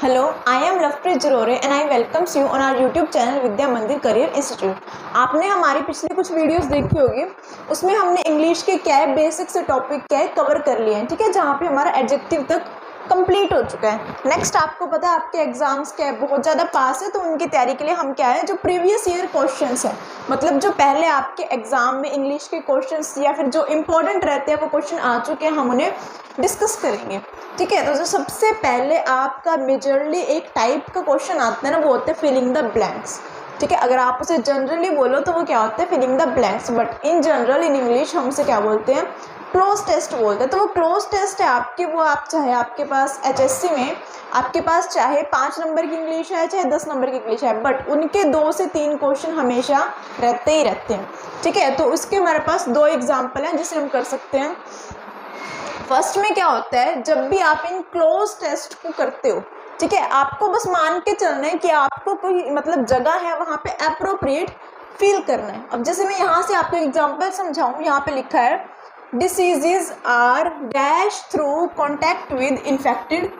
Hello, I am Lovepreet Jarore and I welcomes you on our YouTube channel विद्या मंदिर career institute. आपने हमारी पिछली कुछ वीडियोस देखी होगी, उसमें हमने इंग्लिश के क्या है बेसिक से टॉपिक क्या है कवर कर लिए हैं, ठीक है, जहाँ पे हमारा एडजेक्टिव तक कंप्लीट हो चुका है। नेक्स्ट आपको पता है आपके एग्जाम्स क्या है बहुत ज़्यादा पास है, तो उनकी तैयारी के लिए हम क्या है जो प्रीवियस ईयर क्वेश्चंस है, मतलब जो पहले आपके एग्जाम में इंग्लिश के क्वेश्चंस या फिर जो इंपॉर्टेंट रहते हैं वो क्वेश्चन आ चुके हैं, हम उन्हें डिस्कस करेंगे, ठीक है। तो जो सबसे पहले आपका मेजरली एक टाइप का क्वेश्चन आता है ना, वो होता है फिलिंग द ब्लैंक्स, ठीक है। अगर आप उसे जनरली बोलो तो वो क्या होता है filling the blanks, but in general in English हम उसे क्या बोलते हैं क्लोज टेस्ट बोलते हैं। तो वो क्लोज टेस्ट है आपकी, वो आप चाहे आपके पास HSC में आपके पास चाहे 5 नंबर की इंग्लिश है चाहे 10 नंबर की इंग्लिश है, बट उनके 2 से 3 क्वेश्चन हमेशा रहते ही रहते हैं, ठीक है। तो उसके हमारे पास 2 एग्जाम्पल हैं जिसे हम कर सकते हैं। फर्स्ट में क्या होता है, जब भी आप इन क्लोज टेस्ट को करते हो, ठीक है, आपको बस मान के चलना है कि आपको कोई मतलब जगह है वहाँ पे अप्रोप्रिएट फील करना है। अब जैसे मैं यहाँ से आपको एग्जांपल समझाऊँ, यहाँ पे लिखा है diseases are dash through contact with infected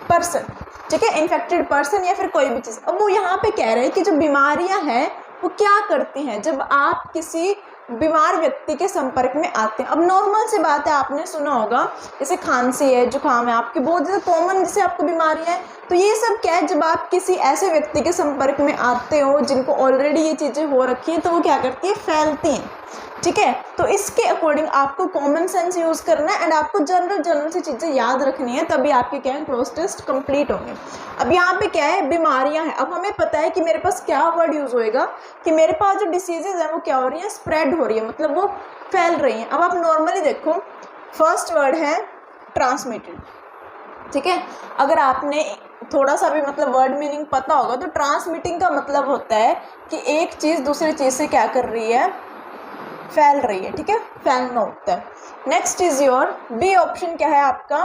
person, ठीक है, इन्फेक्टेड पर्सन या फिर कोई भी चीज़। अब वो यहाँ पे कह रहे हैं कि जो बीमारियाँ हैं वो क्या करती हैं जब आप किसी बीमार व्यक्ति के संपर्क में आते हैं। अब नॉर्मल सी बात है, आपने सुना होगा जैसे खांसी है, जुकाम है, आपकी बहुत ज़्यादा कॉमन जैसे आपको बीमारियाँ हैं, तो ये सब क्या है जब आप किसी ऐसे व्यक्ति के संपर्क में आते हो जिनको ऑलरेडी ये चीज़ें हो रखी हैं, तो वो क्या करती है फैलती हैं, ठीक है। तो इसके अकॉर्डिंग आपको कॉमन सेंस यूज़ करना है एंड आपको जनरल सी चीज़ें याद रखनी है, तभी आपके क्या है क्लोज टेस्ट कंप्लीट होंगे। अब यहाँ पे क्या है बीमारियाँ हैं, अब हमें पता है कि मेरे पास क्या वर्ड यूज़ होएगा कि मेरे पास जो डिसीजेज हैं वो क्या हो रही है स्प्रेड हो रही है, मतलब वो फैल रही हैं। अब आप नॉर्मली देखो फर्स्ट वर्ड है ट्रांसमिटेड, ठीक है। अगर आपने थोड़ा सा भी मतलब वर्ड मीनिंग पता होगा तो ट्रांसमिटिंग का मतलब होता है कि एक चीज़ दूसरी चीज़ से क्या कर रही है फैल रही है, ठीक है, फैलना होता है। Next is your B option क्या है आपका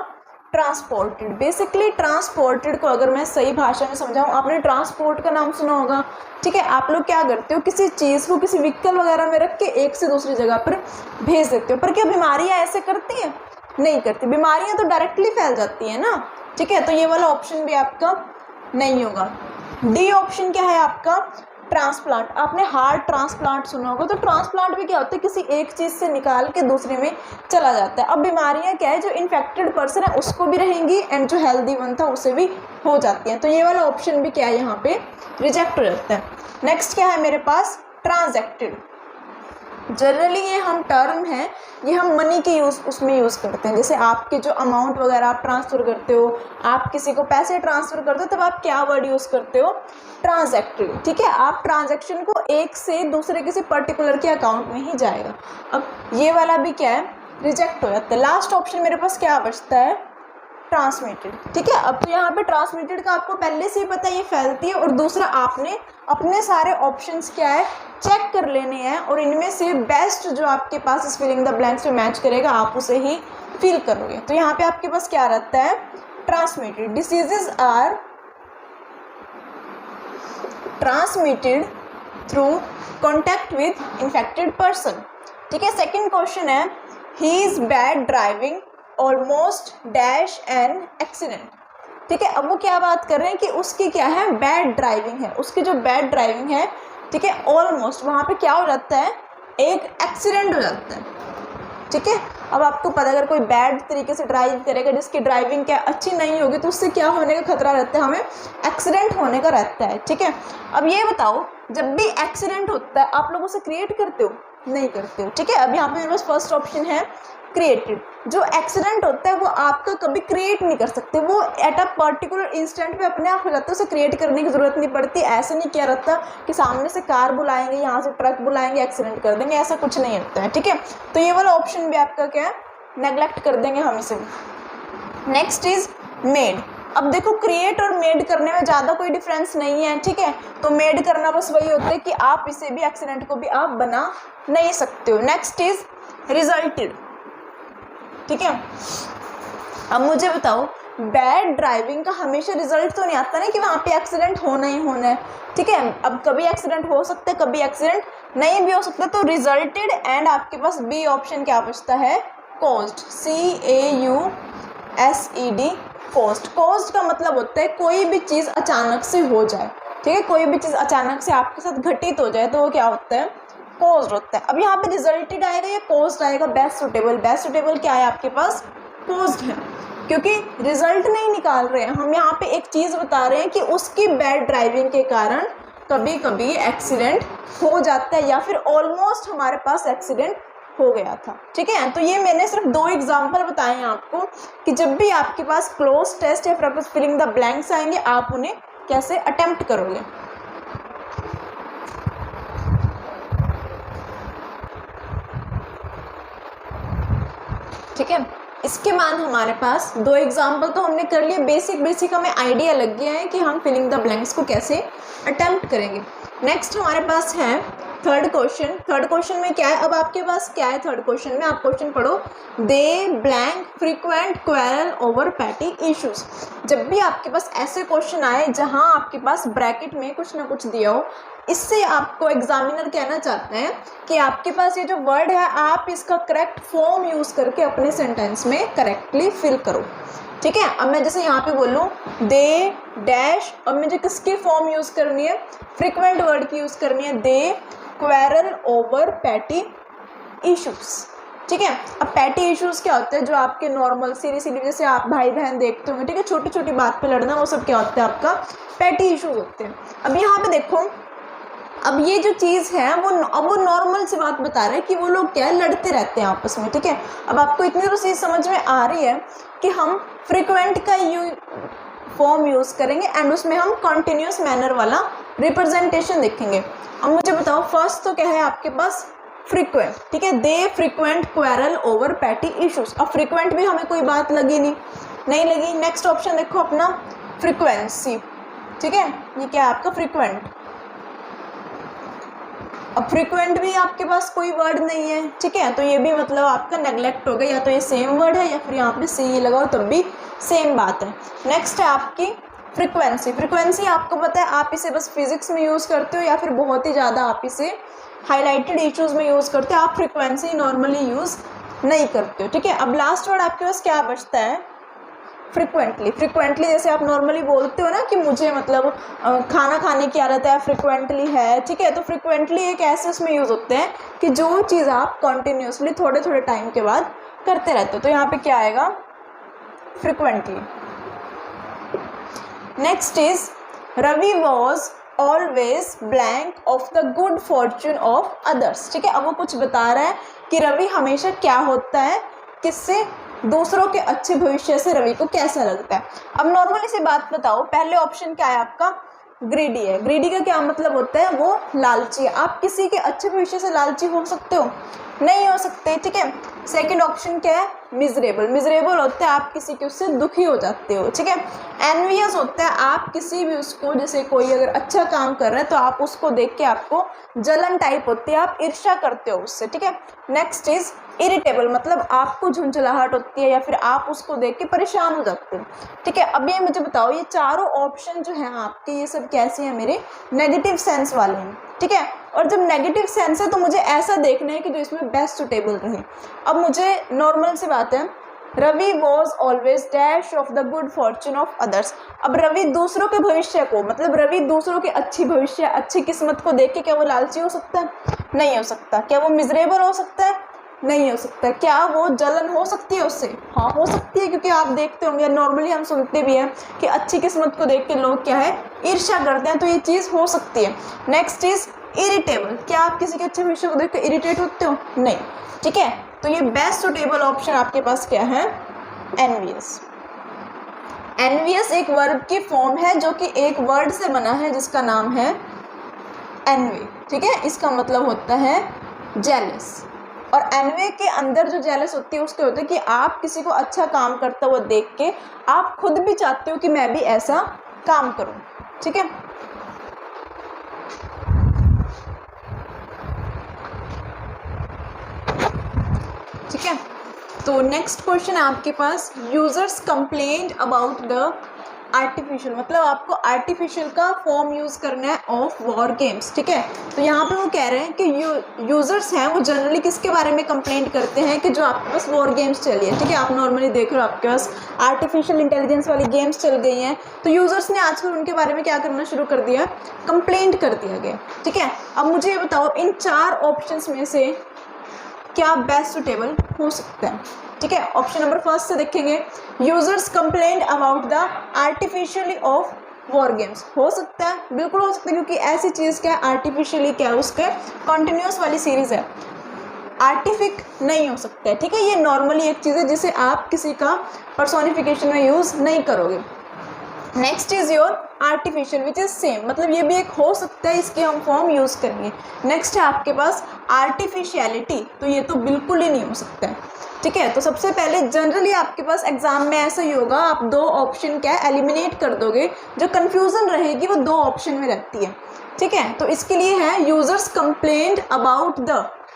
ट्रांसपोर्टेड। बेसिकली ट्रांसपोर्टेड को अगर मैं सही भाषा में समझाऊँ, आपने ट्रांसपोर्ट का नाम सुना होगा, ठीक है। आप लोग क्या करते हो किसी चीज़ को किसी व्हीकल वगैरह में रख के एक से दूसरी जगह पर भेज देते हो, पर क्या बीमारियाँ ऐसे करती हैं? नहीं करती, बीमारियाँ तो डायरेक्टली फैल जाती हैं ना, ठीक है। तो ये वाला ऑप्शन भी आपका नहीं होगा। डी ऑप्शन क्या है आपका ट्रांसप्लांट। आपने हार्ट ट्रांसप्लांट सुना होगा, तो ट्रांसप्लांट भी क्या होता है किसी एक चीज़ से निकाल के दूसरे में चला जाता है। अब बीमारियां क्या है जो इन्फेक्टेड पर्सन है उसको भी रहेंगी एंड जो हेल्दी वन था उसे भी हो जाती हैं, तो ये वाला ऑप्शन भी क्या है यहाँ पे रिजेक्ट हो जाता है। नेक्स्ट क्या है मेरे पास ट्रांजैक्टेड। जनरली ये हम टर्म है ये हम मनी के उसमें यूज़ करते हैं, जैसे आपके जो अमाउंट वगैरह आप ट्रांसफ़र करते हो, आप किसी को पैसे ट्रांसफ़र करते हो, तब आप क्या वर्ड यूज़ करते हो ट्रांजैक्टेड, ठीक है। आप ट्रांजैक्शन को एक से दूसरे किसी पर्टिकुलर के अकाउंट में ही जाएगा। अब ये वाला भी क्या है रिजेक्ट हो जाता है। लास्ट ऑप्शन मेरे पास क्या बचता है ट्रांसमिटेड, ठीक है। अब तो यहाँ पे ट्रांसमिटेड का आपको पहले से ही पता है ये फैलती है, और दूसरा आपने अपने सारे ऑप्शंस क्या है चेक कर लेने हैं और इनमें से बेस्ट जो आपके पास इस फिलिंग द ब्लैंक्स में मैच करेगा आप उसे ही फिल करोगे। तो यहाँ पे आपके पास क्या रहता है transmitted. Diseases are transmitted through contact with infected person, ठीक है। सेकेंड क्वेश्चन है he is bad driving almost dash an accident, ठीक है। अब वो क्या बात कर रहे हैं कि उसकी क्या है बैड ड्राइविंग है, उसकी जो बैड ड्राइविंग है, ठीक है, ऑलमोस्ट वहाँ पे क्या हो जाता है एक एक्सीडेंट हो जाता है, ठीक है। अब आपको पता अगर कोई बैड तरीके से ड्राइव करेगा जिसकी ड्राइविंग क्या अच्छी नहीं होगी तो उससे क्या होने का खतरा रहता है, हमें एक्सीडेंट होने का रहता है, ठीक है। अब ये बताओ जब भी एक्सीडेंट होता है आप लोग उसे क्रिएट करते हो? नहीं करते हो, ठीक है। अब यहाँ पे मेरे पास फर्स्ट ऑप्शन है क्रिएटेड। जो एक्सीडेंट होता है वो आपका कभी क्रिएट नहीं कर सकते, वो एट अ पर्टिकुलर इंस्टेंट पे अपने आप हो जाता है, उसे क्रिएट करने की जरूरत नहीं पड़ती। ऐसा नहीं किया रहता कि सामने से कार बुलाएंगे यहाँ से ट्रक बुलाएंगे एक्सीडेंट कर देंगे, ऐसा कुछ नहीं होता है, ठीक है। तो ये वाला ऑप्शन भी आपका क्या है नेग्लेक्ट कर देंगे हम इसे। Next is made. अब देखो क्रिएट और मेड करने में ज़्यादा कोई डिफरेंस नहीं है, ठीक है। तो मेड करना बस वही होता है कि आप इसे भी एक्सीडेंट को भी आप बना नहीं सकते हो। नेक्स्ट इज रिजल्टेड, ठीक है। अब मुझे बताओ बैड ड्राइविंग का हमेशा रिजल्ट तो नहीं आता ना कि वहाँ पे एक्सीडेंट होना ही होना है, ठीक है। अब कभी एक्सीडेंट हो सकता है कभी एक्सीडेंट नहीं भी हो सकता, तो रिजल्टेड एंड आपके पास बी ऑप्शन क्या बचता है कॉज्ड, CAUSED कॉज्ड। कॉज्ड का मतलब होता है कोई भी चीज़ अचानक से हो जाए, ठीक है, कोई भी चीज़ अचानक से आपके साथ घटित हो जाए तो वो क्या होता है, कॉज्ड होता है। अब यहाँ पे रिजल्टेड आएगा या कॉज्ड आएगा, बेस्ट सुटेबल। बेस्ट सुटेबल क्या है आपके पास, कॉज्ड है, क्योंकि रिजल्ट नहीं निकाल रहे हैं हम, यहाँ पे एक चीज़ बता रहे हैं कि उसकी बैड ड्राइविंग के कारण कभी कभी एक्सीडेंट हो जाता है या फिर ऑलमोस्ट हमारे पास एक्सीडेंट हो गया था, ठीक है। तो ये मैंने सिर्फ 2 एग्जाम्पल बताए हैं आपको कि जब भी आपके पास क्लोज टेस्ट या फिर आपको फिलिंग द ब्लैंक्स आएंगे आप उन्हें कैसे अटेम्प्ट करोगे। ठीक है, इसके बाद हमारे पास 2 एग्जाम्पल तो हमने कर लिए, बेसिक हमें आइडिया लग गया है कि हम फिलिंग द ब्लैंक्स को कैसे अटेम्प्ट करेंगे। नेक्स्ट हमारे पास है थर्ड क्वेश्चन। थर्ड क्वेश्चन में क्या है, अब आपके पास क्या है थर्ड क्वेश्चन में, आप क्वेश्चन पढ़ो, they blank frequent quarrel over petty issues. जब भी आपके पास ऐसे क्वेश्चन आए जहां आपके पास ब्रैकेट में कुछ ना कुछ दिया हो, इससे आपको एग्जामिनर कहना चाहते हैं कि आपके पास ये जो वर्ड है आप इसका करेक्ट फॉर्म यूज़ करके अपने सेंटेंस में करेक्टली फिल करो, ठीक है। अब मैं जैसे यहाँ पे बोलूँ दे डैश, अब मुझे किसकी फॉर्म यूज़ करनी है, फ्रीक्वेंट वर्ड की यूज़ करनी है, दे क्वेरल ओवर पैटी इश्यूज, ठीक है। अब पैटी इश्यूज क्या होते हैं, जो आपके नॉर्मल सीधी जैसे आप भाई बहन देखते होंगे, ठीक है, छोटी छोटी बात पे लड़ना, वो सब क्या होता है आपका पैटी इश्यूज होते हैं। अब यहाँ पे देखो, अब ये जो चीज़ है वो नॉर्मल सी बात बता रहा है कि वो लोग क्या है, लड़ते रहते हैं आपस में, ठीक है। अब आपको इतनी तो चीज़ समझ में आ रही है कि हम फ्रीक्वेंट का फॉर्म यूज़ करेंगे एंड उसमें हम कंटिन्यूस मैनर वाला रिप्रेजेंटेशन देखेंगे। अब मुझे बताओ फर्स्ट तो क्या है आपके पास, फ्रीक्वेंट, ठीक है, they frequent quarrel over petty issues. अब फ्रीक्वेंट भी हमें कोई बात लगी नहीं लगी। नेक्स्ट ऑप्शन देखो अपना फ्रीक्वेंसी, ठीक है, ये क्या है आपका फ्रीक्वेंट। अब फ्रीक्वेंट भी आपके पास कोई वर्ड नहीं है, ठीक है, तो ये भी मतलब आपका नेग्लेक्ट हो गया, या तो ये सेम वर्ड है या फिर यहाँ पे सी लगाओ तब भी सेम बात है। नेक्स्ट है आपकी फ्रीक्वेंसी। फ्रीक्वेंसी आपको पता है आप इसे बस फिजिक्स में यूज़ करते हो या फिर बहुत ही ज़्यादा आप इसे हाईलाइटेड इश्यूज़ में यूज़ करते हो, आप फ्रीक्वेंसी नॉर्मली यूज़ नहीं करते हो, ठीक है। अब लास्ट वर्ड आपके पास क्या बचता है, फ्रिक्वेंटली। फ्रिक्वेंटली जैसे आप नॉर्मली बोलते हो ना कि मुझे मतलब खाना खाने की आदत है, फ्रिक्वेंटली है, ठीक है, तो फ्रिक्वेंटली एक ऐसे उसमें यूज़ होते हैं कि जो चीज़ आप कंटिन्यूसली थोड़े थोड़े टाइम के बाद करते रहते हो, तो यहाँ पे क्या आएगा, frequently. Next is Ravi was always blank of the good fortune of others, ठीक है। अब वो कुछ बता रहा है कि रवि हमेशा क्या होता है, किससे, दूसरों के अच्छे भविष्य से रवि को कैसा लगता है। अब नॉर्मली से बात बताओ, पहले ऑप्शन क्या है आपका, ग्रीडी है। ग्रीडी का क्या मतलब होता है, वो लालची है। आप किसी के अच्छे भविष्य से लालची हो सकते हो, नहीं हो सकते, ठीक है। सेकंड ऑप्शन क्या है, मिजरेबल। मिजरेबल होता है आप किसी के उससे दुखी हो जाते हो, ठीक है। एनवियस होता है आप किसी भी उसको, जैसे कोई अगर अच्छा काम कर रहा है तो आप उसको देख के आपको जलन टाइप होती है, आप ईर्ष्या करते हो उससे, ठीक है। नेक्स्ट इज इरिटेबल, मतलब आपको झुंझलाहट होती है या फिर आप उसको देख के परेशान हो जाते हो, ठीक है। अब ये मुझे बताओ, ये चारों ऑप्शन जो हैं आपके, ये सब कैसे हैं, मेरे नेगेटिव सेंस वाले हैं, ठीक है। और जब नेगेटिव सेंस है तो मुझे ऐसा देखना है कि जो इसमें बेस्ट सुटेबल रहे। अब मुझे नॉर्मल सी बात है, Ravi was always dash of the good fortune of others. अब रवि दूसरों के भविष्य को, मतलब रवि दूसरों के अच्छी भविष्य, अच्छी किस्मत को देख के क्या वो लालची हो सकता है, नहीं हो सकता। क्या वो मिजरेबल हो सकता है, नहीं हो सकता। क्या वो जलन हो सकती है उससे, हाँ हो सकती है, क्योंकि आप देखते होंगे नॉर्मली हम सुनते भी हैं कि अच्छी किस्मत को देख के लोग क्या है, ईर्ष्या करते हैं, तो ये चीज़ हो सकती है। नेक्स्ट इज इरिटेबल, क्या आप किसी के अच्छे भविष्य को देख कर इरिटेट होते हो, नहीं, ठीक है। तो ये बेस्ट सुटेबल ऑप्शन आपके पास क्या है, एनवियस। एनवियस एक वर्ब की फॉर्म है जो कि एक वर्ड से बना है जिसका नाम है एनवी, ठीक है। इसका मतलब होता है जेलस, और एनवे के अंदर जो जेलस होती है उसके होते हैं कि आप किसी को अच्छा काम करता हुआ देख के आप खुद भी चाहते हो कि मैं भी ऐसा काम करूं, ठीक है। ठीक है, तो नेक्स्ट क्वेश्चन है आपके पास, users complained about the artificial, मतलब आपको आर्टिफिशियल का फॉर्म यूज़ करना है ऑफ वॉर गेम्स, ठीक है। तो यहाँ पे वो कह रहे हैं कि यूज़र्स हैं वो जनरली किसके बारे में कंप्लेंट करते हैं कि जो आपके पास वॉर गेम्स चली है, ठीक है। आप नॉर्मली देख रहे हो आपके पास आर्टिफिशियल इंटेलिजेंस वाली गेम्स चल गई हैं, तो यूज़र्स ने आजकल उनके बारे में क्या करना शुरू कर दिया, कंप्लेंट कर दिया गया, ठीक है। अब मुझे ये बताओ इन 4 ऑप्शंस में से क्या बेस्ट सुटेबल हो सकता है, ठीक है। ऑप्शन नंबर फर्स्ट से देखेंगे, users complaint about the artificially of war games. हो सकता है, बिल्कुल हो सकता है, क्योंकि ऐसी चीज़ क्या है, आर्टिफिशियली क्या है, उसके कॉन्टिन्यूस वाली सीरीज है, आर्टिफिक नहीं हो सकता है, ठीक है। ये नॉर्मली एक चीज़ है जिसे आप किसी का पर्सोनिफिकेशन में यूज़ नहीं करोगे। Next is your artificial which is same, मतलब ये भी एक हो सकता है, इसकी हम फॉर्म यूज़ करेंगे। नेक्स्ट है आपके पास आर्टिफिशियलिटी, तो ये तो बिल्कुल ही नहीं हो सकता है, ठीक है। तो सबसे पहले जनरली आपके पास एग्जाम में ऐसा ही होगा, आप 2 ऑप्शन क्या एलिमिनेट कर दोगे, जो कन्फ्यूज़न रहेगी वो 2 ऑप्शन में रहती है, ठीक है। तो इसके लिए है यूजर्स कंप्लेंट अबाउट द,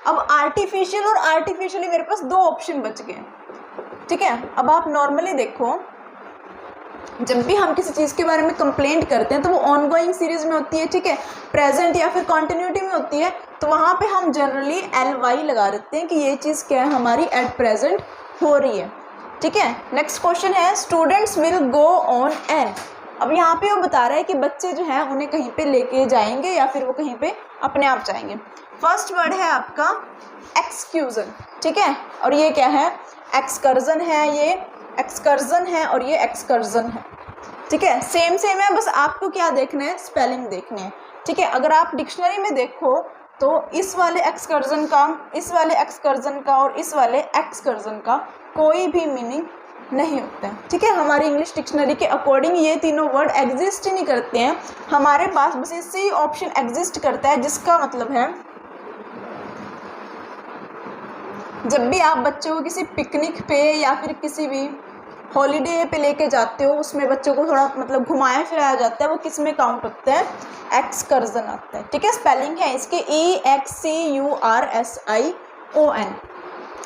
अब आर्टिफिशियल और आर्टिफिशियली मेरे पास 2 ऑप्शन बच गए, ठीक है। अब आप नॉर्मली देखो, जब भी हम किसी चीज़ के बारे में कंप्लेंट करते हैं तो वो ऑनगोइंग सीरीज में होती है, ठीक है, प्रेजेंट या फिर कॉन्टिन्यूटी में होती है, तो वहाँ पे हम जनरली LY लगा देते हैं कि ये चीज़ क्या है, हमारी एट प्रेजेंट हो रही है, ठीक है। नेक्स्ट क्वेश्चन है students will go on an, अब यहाँ पे वो बता रहा है कि बच्चे जो हैं उन्हें कहीं पे लेके जाएंगे या फिर वो कहीं पे अपने आप जाएंगे। फर्स्ट वर्ड है आपका एक्सक्यूजन, ठीक है, और ये क्या है, एक्सकर्जन है, ये एक्सकर्जन है और ये एक्सकर्जन है, ठीक है। सेम है, बस आपको क्या देखना है, स्पेलिंग देखने हैं, ठीक है। अगर आप डिक्शनरी में देखो तो इस वाले एक्सकर्जन का, इस वाले एक्सकर्जन का और इस वाले एक्सकर्जन का कोई भी मीनिंग नहीं होता है, ठीक है। हमारी इंग्लिश डिक्शनरी के अकॉर्डिंग ये तीनों वर्ड एग्जिस्ट ही नहीं करते हैं, हमारे पास बस इससे ही ऑप्शन एग्जिस्ट करता है, जिसका मतलब है जब भी आप बच्चों को किसी पिकनिक पे या फिर किसी भी हॉलीडे पे लेके जाते हो, उसमें बच्चों को थोड़ा मतलब घुमाया फिराया जाता है, वो किस में काउंट होता है, एक्सकर्जन आता है, ठीक है। स्पेलिंग है इसके EXCURSION,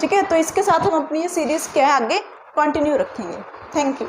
ठीक है। तो इसके साथ हम अपनी ये सीरीज़ क्या है आगे कंटिन्यू रखेंगे। Thank you.